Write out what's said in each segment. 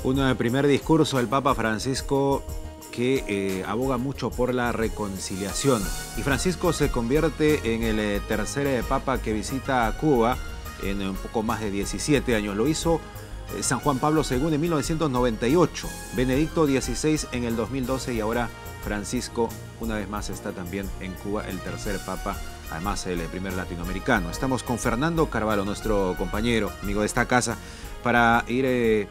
Un primer discurso del Papa Francisco que aboga mucho por la reconciliación. Y Francisco se convierte en el tercer Papa que visita Cuba en un poco más de 17 años. Lo hizo San Juan Pablo II en 1998, Benedicto XVI en el 2012 y ahora Francisco una vez más está también en Cuba, el tercer Papa, además el primer latinoamericano. Estamos con Fernando Carvalho, nuestro compañero, amigo de esta casa, para ir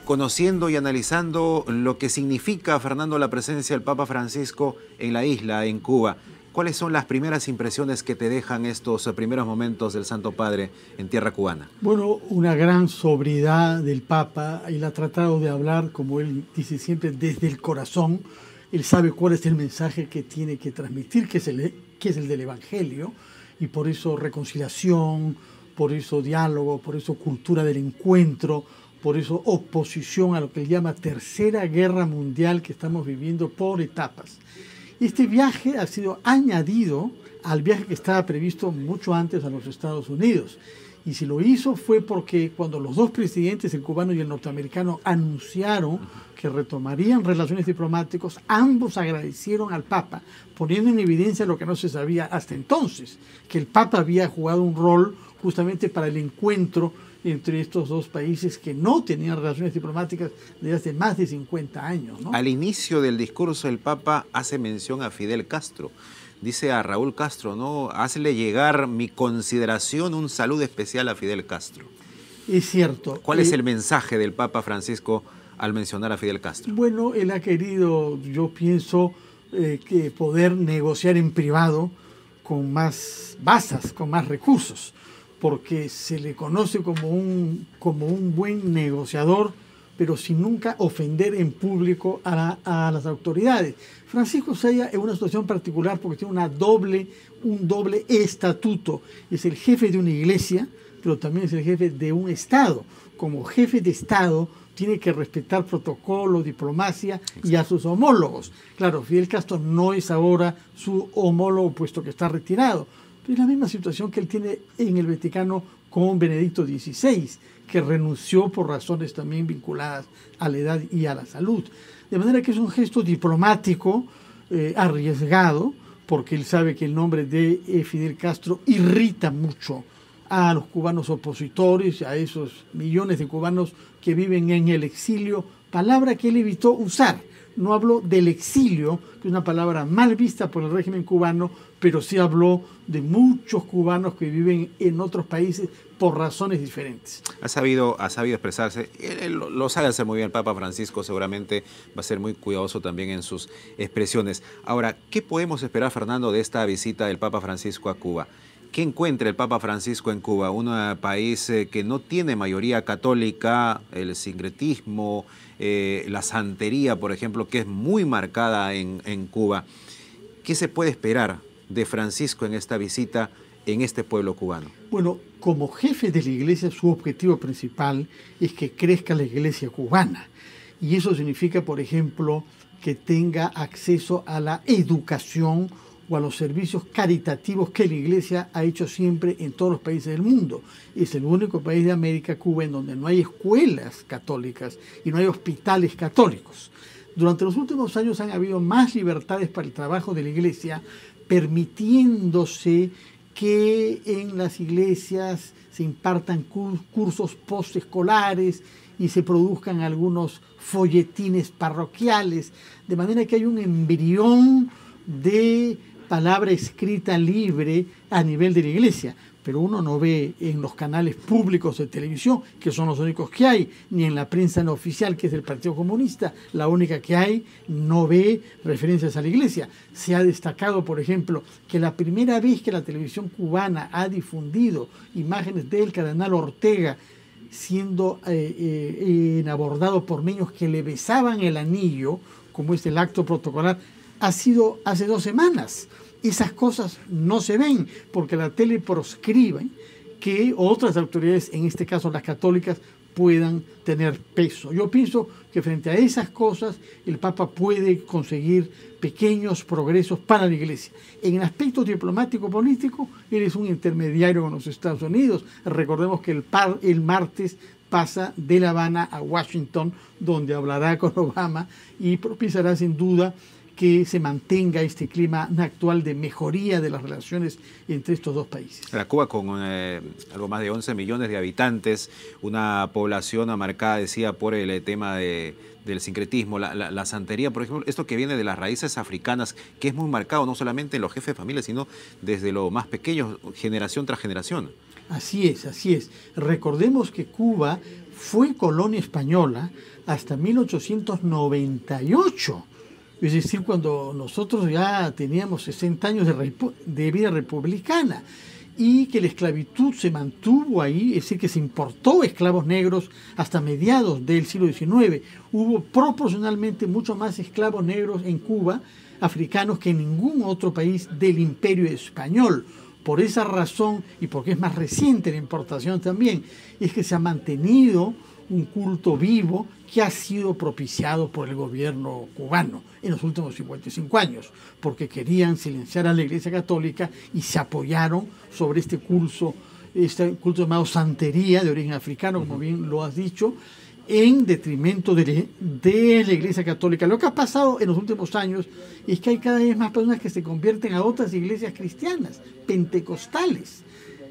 conociendo y analizando lo que significa, Fernando, la presencia del Papa Francisco en la isla, en Cuba. ¿Cuáles son las primeras impresiones que te dejan estos primeros momentos del Santo Padre en tierra cubana? Bueno, una gran sobriedad del Papa. Él ha tratado de hablar, como él dice siempre, desde el corazón. Él sabe cuál es el mensaje que tiene que transmitir, que es el del Evangelio, y por eso reconciliación, por eso diálogo, por eso cultura del encuentro, por eso oposición a lo que él llama Tercera Guerra Mundial que estamos viviendo por etapas. Este viaje ha sido añadido al viaje que estaba previsto mucho antes a los Estados Unidos. Y si lo hizo fue porque cuando los dos presidentes, el cubano y el norteamericano, anunciaron que retomarían relaciones diplomáticas, ambos agradecieron al Papa, poniendo en evidencia lo que no se sabía hasta entonces, que el Papa había jugado un rol justamente para el encuentro entre estos dos países que no tenían relaciones diplomáticas desde hace más de 50 años, ¿no? Al inicio del discurso el Papa hace mención a Fidel Castro. Dice a Raúl Castro, ¿no? Hazle llegar mi consideración, un saludo especial a Fidel Castro. Es cierto. ¿Cuál es el mensaje del Papa Francisco al mencionar a Fidel Castro? Bueno, él ha querido, yo pienso, que poder negociar en privado con más bazas, con más recursos, porque se le conoce como un buen negociador, pero sin nunca ofender en público a las autoridades. Francisco se halla en una situación particular porque tiene un doble estatuto. Es el jefe de una iglesia, pero también es el jefe de un Estado. Como jefe de Estado tiene que respetar protocolo, diplomacia y a sus homólogos. Claro, Fidel Castro no es ahora su homólogo puesto que está retirado. Pero es la misma situación que él tiene en el Vaticano con Benedicto XVI, que renunció por razones también vinculadas a la edad y a la salud. De manera que es un gesto diplomático arriesgado, porque él sabe que el nombre de Fidel Castro irrita mucho a los cubanos opositores, a esos millones de cubanos que viven en el exilio, palabra que él evitó usar. No habló del exilio, que es una palabra mal vista por el régimen cubano, pero sí habló de muchos cubanos que viven en otros países por razones diferentes. Ha sabido expresarse, él lo sabe hacer muy bien el Papa Francisco, seguramente va a ser muy cuidadoso también en sus expresiones. Ahora, ¿qué podemos esperar, Fernando, de esta visita del Papa Francisco a Cuba? ¿Qué encuentra el Papa Francisco en Cuba? Un país que no tiene mayoría católica, el sincretismo, la santería, por ejemplo, que es muy marcada en Cuba. ¿Qué se puede esperar de Francisco en esta visita en este pueblo cubano? Bueno, como jefe de la iglesia, su objetivo principal es que crezca la iglesia cubana. Y eso significa, por ejemplo, que tenga acceso a la educación o a los servicios caritativos que la iglesia ha hecho siempre en todos los países del mundo. Es el único país de América, Cuba, en donde no hay escuelas católicas y no hay hospitales católicos. Durante los últimos años han habido más libertades para el trabajo de la iglesia, permitiéndose que en las iglesias se impartan cursos postescolares y se produzcan algunos folletines parroquiales, de manera que hay un embrión de palabra escrita libre a nivel de la iglesia, pero uno no ve en los canales públicos de televisión, que son los únicos que hay, ni en la prensa no oficial, que es del Partido Comunista, la única que hay, no ve referencias a la iglesia. Se ha destacado, por ejemplo, que la primera vez que la televisión cubana ha difundido imágenes del cardenal Ortega siendo abordado por niños que le besaban el anillo, como es el acto protocolar, ha sido hace 2 semanas. Esas cosas no se ven porque la tele proscribe que otras autoridades, en este caso las católicas, puedan tener peso. Yo pienso que frente a esas cosas el Papa puede conseguir pequeños progresos para la Iglesia. En el aspecto diplomático-político, él es un intermediario con los Estados Unidos. Recordemos que el martes pasa de La Habana a Washington, donde hablará con Obama y propiciará sin duda que se mantenga este clima actual de mejoría de las relaciones entre estos dos países. La Cuba con algo más de 11 millones de habitantes, una población marcada, decía, por el tema del sincretismo, la santería, por ejemplo, esto que viene de las raíces africanas, que es muy marcado no solamente en los jefes de familia, sino desde los más pequeños, generación tras generación. Así es, así es. Recordemos que Cuba fue colonia española hasta 1898. Es decir, cuando nosotros ya teníamos 60 años de vida republicana, y que la esclavitud se mantuvo ahí, es decir, que se importó esclavos negros hasta mediados del siglo XIX. Hubo proporcionalmente mucho más esclavos negros en Cuba, africanos, que en ningún otro país del Imperio Español. Por esa razón, y porque es más reciente la importación también, es que se ha mantenido un culto vivo que ha sido propiciado por el gobierno cubano en los últimos 55 años, porque querían silenciar a la Iglesia Católica y se apoyaron sobre este culto llamado santería de origen africano, como bien lo has dicho, en detrimento de la Iglesia Católica. Lo que ha pasado en los últimos años es que hay cada vez más personas que se convierten a otras iglesias cristianas, pentecostales,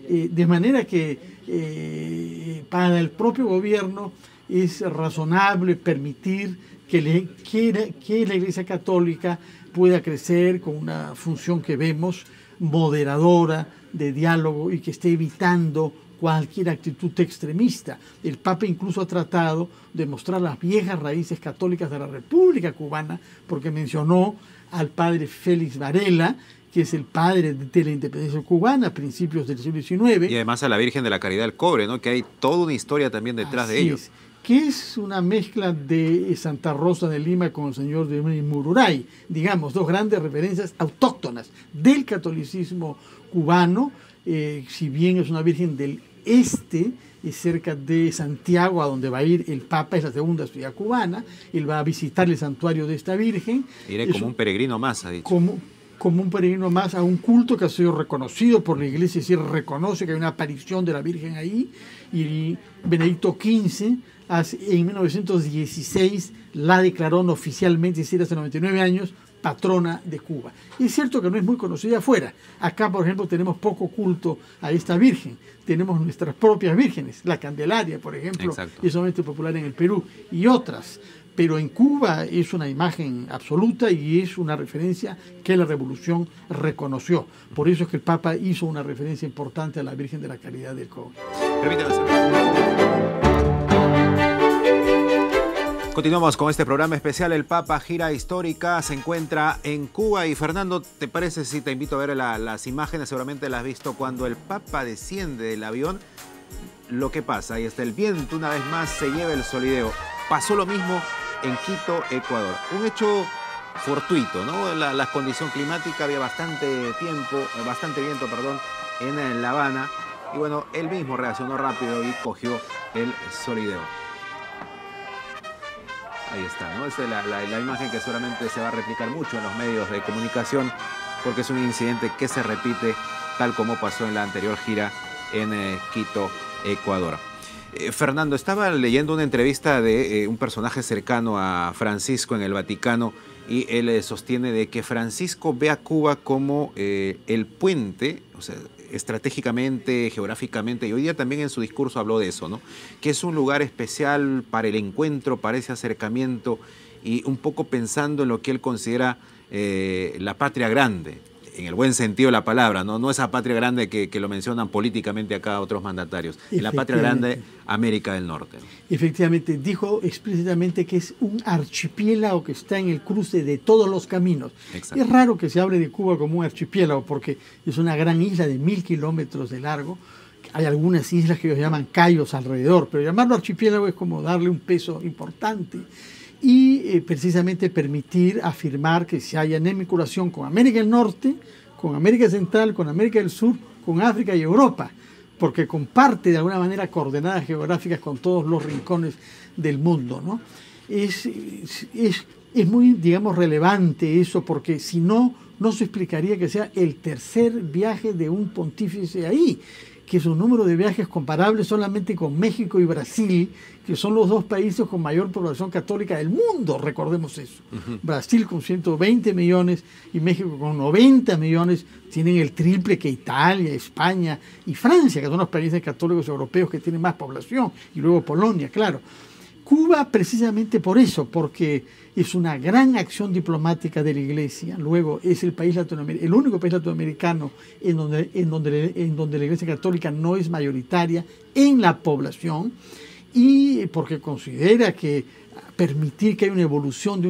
de manera que para el propio gobierno es razonable permitir que la Iglesia Católica pueda crecer con una función que vemos moderadora, de diálogo, y que esté evitando cualquier actitud extremista. El Papa incluso ha tratado de mostrar las viejas raíces católicas de la República Cubana, porque mencionó al padre Félix Varela, que es el padre de la independencia cubana a principios del siglo XIX. Y además a la Virgen de la Caridad del Cobre, ¿no? Que hay toda una historia también detrás de ellos. Que es una mezcla de Santa Rosa de Lima con el señor de Mururay, digamos, dos grandes referencias autóctonas del catolicismo cubano, si bien es una Virgen del Este, es cerca de Santiago, a donde va a ir el Papa, es la segunda ciudad cubana, él va a visitar el santuario de esta Virgen. Iré como un peregrino más, ha dicho. Como un peregrino más a un culto que ha sido reconocido por la Iglesia, es decir, reconoce que hay una aparición de la Virgen ahí, y Benedicto XV en 1916 la declaró oficialmente, es decir, hace 99 años, patrona de Cuba. Y es cierto que no es muy conocida afuera. Acá, por ejemplo, tenemos poco culto a esta Virgen. Tenemos nuestras propias vírgenes, la Candelaria, por ejemplo, es sumamente popular en el Perú, y otras. Pero en Cuba es una imagen absoluta y es una referencia que la Revolución reconoció. Por eso es que el Papa hizo una referencia importante a la Virgen de la Caridad del Cobre. Permítame hacer. Continuamos con este programa especial. El Papa Gira Histórica se encuentra en Cuba. Y Fernando, ¿te parece si te invito a ver las imágenes? Seguramente las has visto cuando el Papa desciende del avión. Lo que pasa, y hasta el viento una vez más se lleva el solideo. Pasó lo mismo en Quito, Ecuador. Un hecho fortuito, ¿no? La condición climática, había bastante viento, en La Habana. Y bueno, él mismo reaccionó rápido y cogió el solideo. Ahí está, ¿no? Esta es la imagen que seguramente se va a replicar mucho en los medios de comunicación, porque es un incidente que se repite tal como pasó en la anterior gira en Quito, Ecuador. Fernando, estaba leyendo una entrevista de un personaje cercano a Francisco en el Vaticano, y él sostiene de que Francisco ve a Cuba como el puente, o sea, estratégicamente, geográficamente, y hoy día también en su discurso habló de eso, ¿no? Que es un lugar especial para el encuentro, para ese acercamiento, y un poco pensando en lo que él considera la patria grande, en el buen sentido de la palabra, no esa patria grande que lo mencionan políticamente acá otros mandatarios, en la patria grande, América del Norte. Efectivamente, dijo explícitamente que es un archipiélago que está en el cruce de todos los caminos. Exacto. Es raro que se hable de Cuba como un archipiélago, porque es una gran isla de 1000 kilómetros de largo. Hay algunas islas que ellos llaman cayos alrededor, pero llamarlo archipiélago es como darle un peso importante. Y precisamente permitir afirmar que se haya en vinculación con América del Norte, con América Central, con América del Sur, con África y Europa, porque comparte de alguna manera coordenadas geográficas con todos los rincones del mundo, ¿no? Es muy, digamos, relevante eso, porque si no, no se explicaría que sea el tercer viaje de un pontífice ahí, que su número de viajes comparable solamente con México y Brasil, que son los dos países con mayor población católica del mundo, recordemos eso. Brasil con 120 millones y México con 90 millones tienen el triple que Italia, España y Francia, que son los países católicos europeos que tienen más población, y luego Polonia, claro. Cuba precisamente por eso, porque es una gran acción diplomática de la Iglesia. Luego es el país el único país latinoamericano en donde la Iglesia Católica no es mayoritaria en la población, y porque considera que permitir que haya una evolución de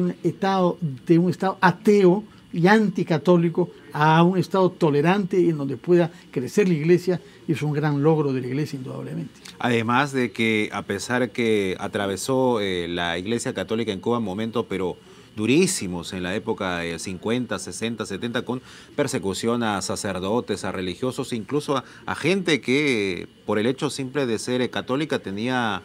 un estado ateo y anticatólico a un estado tolerante en donde pueda crecer la Iglesia es un gran logro de la Iglesia, indudablemente. Además de que, a pesar que atravesó la Iglesia Católica en Cuba momentos, pero durísimos en la época de 50, 60, 70, con persecución a sacerdotes, a religiosos, incluso a gente que por el hecho simple de ser católica tenía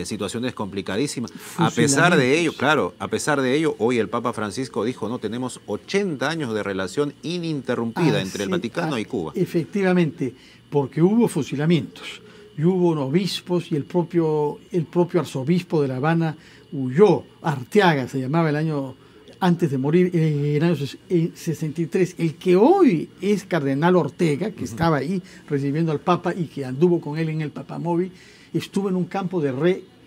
situaciones complicadísimas. A pesar de ello, claro, a pesar de ello, hoy el Papa Francisco dijo, no, tenemos 80 años de relación ininterrumpida entre el Vaticano y Cuba. Efectivamente, porque hubo fusilamientos, y hubo obispos, y el propio arzobispo de La Habana huyó. Arteaga se llamaba el año antes de morir, en el año 63. El que hoy es cardenal Ortega, que estaba ahí recibiendo al Papa y que anduvo con él en el Papamóvil, estuvo en un campo de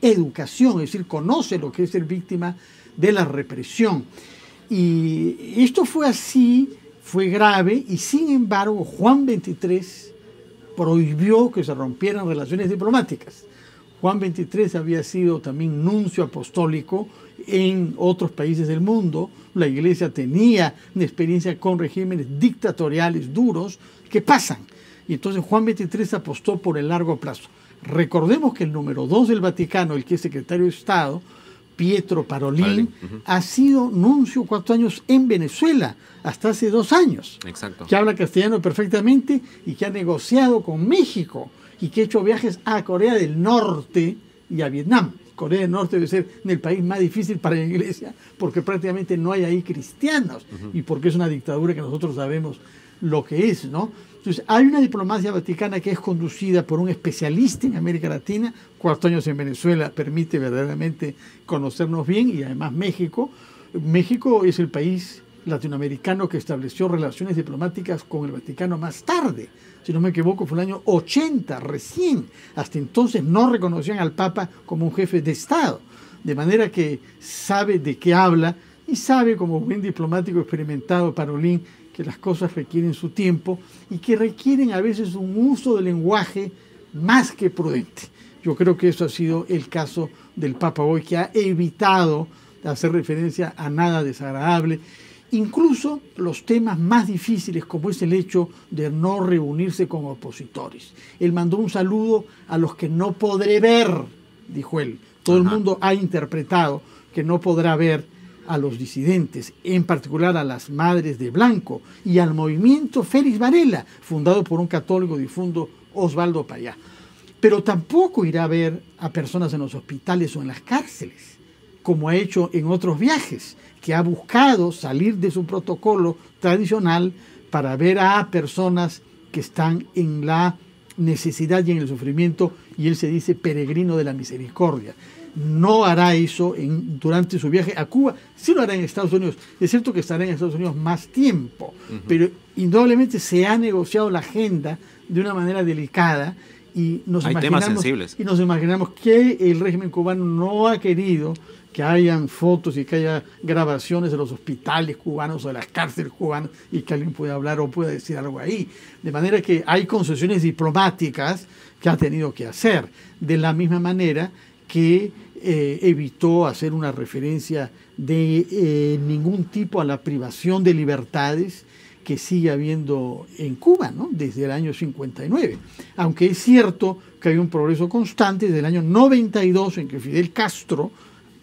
reeducación, es decir, conoce lo que es ser víctima de la represión. Y esto fue así, fue grave, y sin embargo Juan XXIII prohibió que se rompieran relaciones diplomáticas. Juan XXIII había sido también nuncio apostólico en otros países del mundo. La Iglesia tenía una experiencia con regímenes dictatoriales duros que pasan. Y entonces Juan XXIII apostó por el largo plazo. Recordemos que el número 2 del Vaticano, el que es secretario de Estado, Pietro Parolin, ha sido nuncio 4 años en Venezuela, hasta hace 2 años. Exacto. Que habla castellano perfectamente y que ha negociado con México y que ha hecho viajes a Corea del Norte y a Vietnam. Corea del Norte debe ser el país más difícil para la Iglesia porque prácticamente no hay ahí cristianos y porque es una dictadura que nosotros sabemos lo que es, ¿no? Entonces, hay una diplomacia vaticana que es conducida por un especialista en América Latina. 4 años en Venezuela permite verdaderamente conocernos bien, y además México es el país latinoamericano que estableció relaciones diplomáticas con el Vaticano más tarde. Si no me equivoco, fue el año 80, recién. Hasta entonces no reconocían al Papa como un jefe de Estado. De manera que sabe de qué habla y sabe, como buen diplomático experimentado, Parolin, que las cosas requieren su tiempo y que requieren a veces un uso del lenguaje más que prudente. Yo creo que eso ha sido el caso del Papa hoy, que ha evitado hacer referencia a nada desagradable, incluso los temas más difíciles, como es el hecho de no reunirse con opositores. Él mandó un saludo a los que no podré ver, dijo él. Todo el mundo ha interpretado que no podrá ver a los disidentes, en particular a las Madres de Blanco y al movimiento Félix Varela, fundado por un católico difunto, Osvaldo Payá. Pero tampoco irá a ver a personas en los hospitales o en las cárceles, como ha hecho en otros viajes, que ha buscado salir de su protocolo tradicional para ver a personas que están en la necesidad y en el sufrimiento, y él se dice peregrino de la misericordia. No hará eso durante su viaje a Cuba, sí lo hará en Estados Unidos. Es cierto que estará en Estados Unidos más tiempo, pero indudablemente se ha negociado la agenda de una manera delicada y hay temas sensibles. Y nos imaginamos que el régimen cubano no ha querido que hayan fotos y que haya grabaciones de los hospitales cubanos o de las cárceles cubanas y que alguien pueda hablar o pueda decir algo ahí. De manera que hay concesiones diplomáticas que ha tenido que hacer, de la misma manera que evitó hacer una referencia de ningún tipo a la privación de libertades que sigue habiendo en Cuba, ¿no? Desde el año 59. Aunque es cierto que hay un progreso constante desde el año 92 en que Fidel Castro,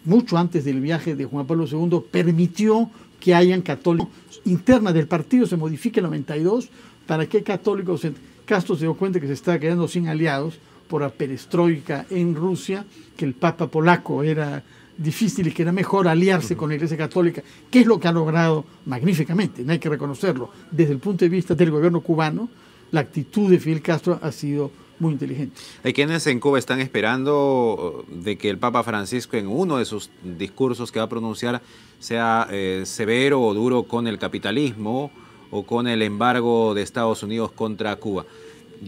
mucho antes del viaje de Juan Pablo II, permitió que hayan católicos internas del partido, se modifique el 92 para que católicos. Castro se dio cuenta que se estaba quedando sin aliados por la perestroika en Rusia, que el Papa polaco era difícil y que era mejor aliarse con la Iglesia Católica, que es lo que ha logrado magníficamente, no hay que reconocerlo, desde el punto de vista del gobierno cubano, la actitud de Fidel Castro ha sido muy inteligente. Hay quienes en Cuba están esperando de que el Papa Francisco en uno de sus discursos que va a pronunciar sea severo o duro con el capitalismo o con el embargo de Estados Unidos contra Cuba.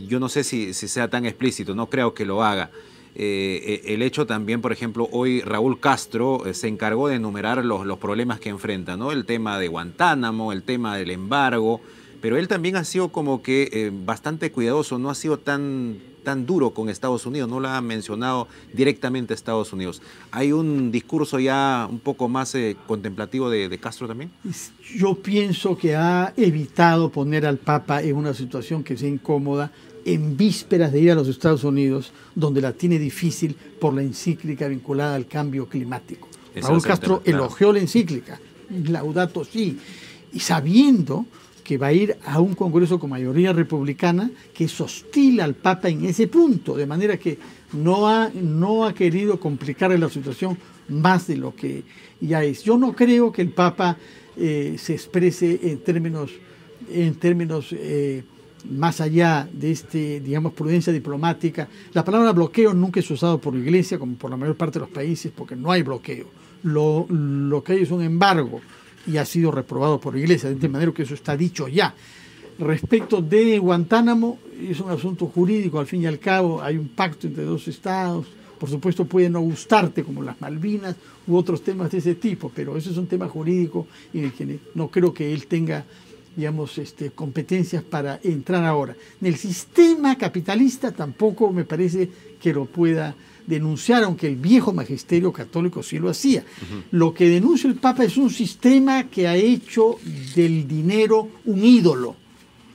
Yo no sé si sea tan explícito, no creo que lo haga. El hecho también, por ejemplo, hoy Raúl Castro se encargó de enumerar los problemas que enfrenta, ¿no? El tema de Guantánamo, el tema del embargo, pero él también ha sido como que bastante cuidadoso, no ha sido tan duro con Estados Unidos, no lo ha mencionado directamente a Estados Unidos. ¿Hay un discurso ya un poco más contemplativo de Castro también? Yo pienso que ha evitado poner al Papa en una situación que sea incómoda en vísperas de ir a los Estados Unidos, donde la tiene difícil por la encíclica vinculada al cambio climático. Raúl Castro elogió la encíclica, Laudato Si, y sabiendo que va a ir a un congreso con mayoría republicana que es hostil al Papa en ese punto, de manera que no ha querido complicarle la situación más de lo que ya es. Yo no creo que el Papa se exprese en términos más allá de digamos, prudencia diplomática. La palabra bloqueo nunca es usada por la Iglesia, como por la mayor parte de los países, porque no hay bloqueo. Lo que hay es un embargo, y ha sido reprobado por la Iglesia, de manera que eso está dicho ya. Respecto de Guantánamo, es un asunto jurídico, al fin y al cabo hay un pacto entre dos estados, por supuesto puede no gustarte, como las Malvinas u otros temas de ese tipo, pero eso es un tema jurídico en el que no creo que él tenga, digamos, competencias para entrar ahora. En el sistema capitalista tampoco me parece que lo pueda denunciar, aunque el viejo magisterio católico sí lo hacía. Lo que denuncia el Papa es un sistema que ha hecho del dinero un ídolo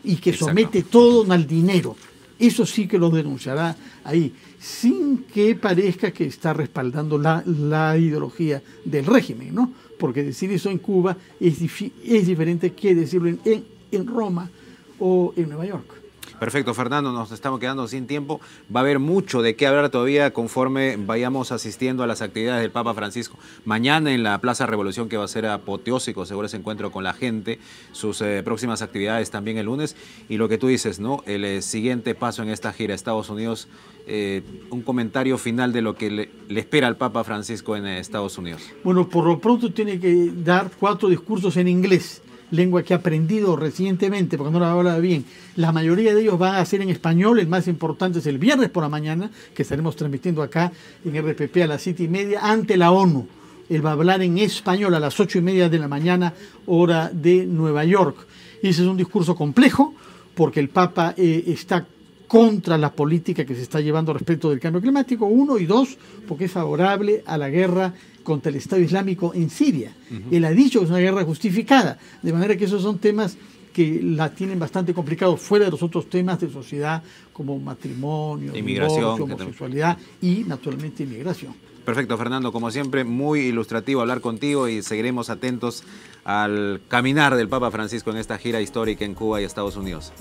y que somete todo al dinero. Eso sí que lo denunciará ahí, sin que parezca que está respaldando la ideología del régimen, ¿no? Porque decir eso en Cuba es diferente que decirlo en Roma o en Nueva York. Perfecto, Fernando, nos estamos quedando sin tiempo. Va a haber mucho de qué hablar todavía conforme vayamos asistiendo a las actividades del Papa Francisco. Mañana en la Plaza Revolución, que va a ser apoteósico, seguro ese encuentro con la gente, sus próximas actividades también el lunes. Y lo que tú dices, ¿no? El siguiente paso en esta gira a Estados Unidos, un comentario final de lo que le espera al Papa Francisco en Estados Unidos. Bueno, por lo pronto tiene que dar 4 discursos en inglés, lengua que ha aprendido recientemente, porque no la habla bien. La mayoría de ellos van a ser en español. El más importante es el viernes por la mañana, que estaremos transmitiendo acá en RPP a las 7:30 ante la ONU. Él va a hablar en español a las 8:30 de la mañana, hora de Nueva York. Y ese es un discurso complejo, porque el Papa está contra la política que se está llevando respecto del cambio climático, 1, y 2, porque es favorable a la guerra contra el Estado Islámico en Siria. Él ha dicho que es una guerra justificada, de manera que esos son temas que la tienen bastante complicado, fuera de los otros temas de sociedad como matrimonio, inmigración, divorcio, homosexualidad y naturalmente inmigración. Perfecto, Fernando, como siempre, muy ilustrativo hablar contigo y seguiremos atentos al caminar del Papa Francisco en esta gira histórica en Cuba y Estados Unidos.